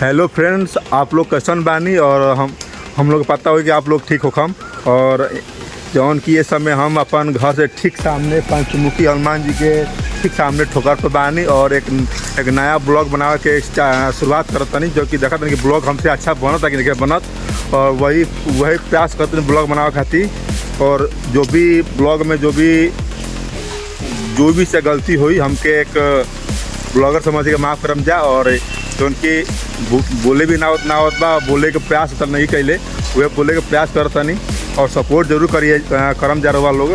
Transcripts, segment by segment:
Hello friends, आप लोग कैसन बानी। और हम लोग पता हो कि आप लोग ठीक होखम। और जौन कि ये समय हम अपन घर से ठीक सामने पंचमुखी हनुमान जी के ठीक सामने ठोकर पे बानी और एक नया ब्लॉग बना के शुरुआत करत तनी, जो कि देखत तनी कि ब्लॉग हमसे अच्छा बनत कि नहीं बनत। और वही प्रयास करते हैं ब्लॉग बनावे खातिर। और जो भी ब्लॉग में जो भी से गलती हुई हमके एक ब्लॉगर समझ के माफ़ करम जा। और जो उनकी बोले भी ना होत बा, बोले के प्रयास तो नहीं कैले, वे बोले के प्रयास करता नहीं। और सपोर्ट जरूर करिए करम जा रहा लोग।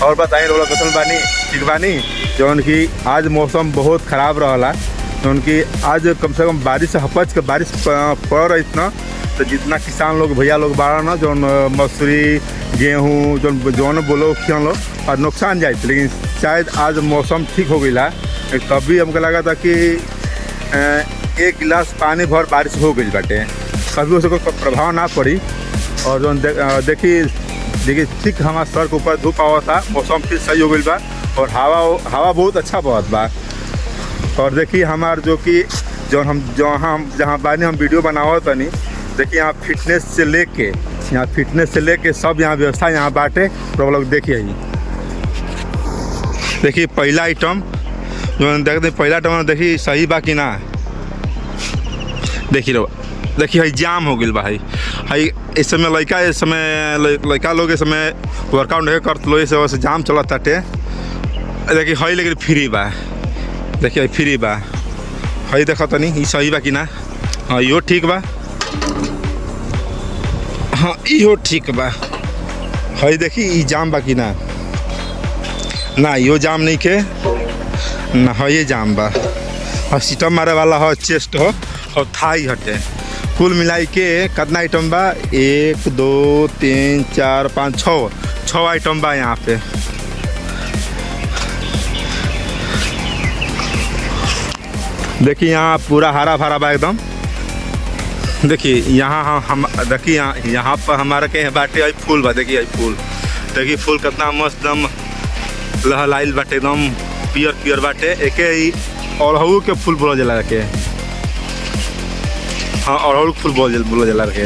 और बताइए लोग कैसन बानी, ठीक बानी। जो उनकी आज मौसम बहुत ख़राब रहा, तो उनकी आज कम से कम बारिश से हपच के बारिश पड़ रही इतना। तो जितना किसान लोग भैया लोग बाड़ा ना, जो मसूरी गेहूँ जो बोलो खियन लोग और नुकसान जाए, लेकिन शायद आज मौसम ठीक हो गया। तभी हमको लगा था कि एक गिलास पानी भर बारिश हो गई बाटे, कभी उसको प्रभाव ना पड़ी। और जो देखिए ठीक हमारे सर के ऊपर धूप आवा था, मौसम फिर सही हो गई बा। और हवा बहुत अच्छा बहुत बा। और देखिए हमार जो कि जहाँ बानी हम वीडियो बनावा तनी, देखिए यहाँ फिटनेस से लेके सब यहाँ व्यवस्था यहाँ बाटे। तो लोग देखिए पहला आइटम जो देखते पहला आइटम देखिए सही बा कि ना। देखिए हई जाम हो गई बा। हई इस समय लड़का लोग इस समय वर्कआउट नहीं करते लो, इस जाम चलत ताटे। देखिए हई लेकिन फ्री बा, देखिए फ्री बा। हई देखो तनी ई सही बा कि ना। हाँ इहो ठीक बा, हाँ इहो ठीक बा। हई देखी ई जाम बा कि ना इहो जाम नहीं के ना, ये जाम बा। और सीटम मारे वाला हो, चेस्ट हो और थाई हटे। कुल मिलाई के कितना आइटम बा, 1 2 3 4 5 6 आइटम बा यहाँ पे। देखिए यहाँ पूरा हरा भरा बा एकदम। देखिए यहाँ हम देखिए यहाँ पर हमारा के बाटे फूल बा। देखिए फूल कितना मस्त दम लहलाइल बाटे, एकदम पियर बाटे। एके ही अड़हुल के फूल बोला जला के, हाँ अड़हुल के फूल बोला जला के।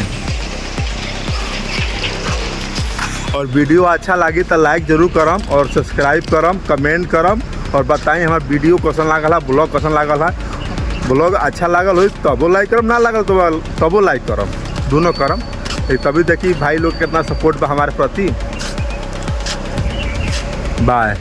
और वीडियो अच्छा लगी तो लाइक जरूर करम और सब्सक्राइब करम, कमेंट करम। और बताएं हमारा वीडियो कैसन लागल है, ब्लॉग कैसन लागल है। ब्लॉग अच्छा लागल हो तबो लाइक करम, ना लागल तो तबो लाइक करम, दोनों करम। तभी देखिए भाई लोग कितना सपोर्ट बा हमारे प्रति। बाय।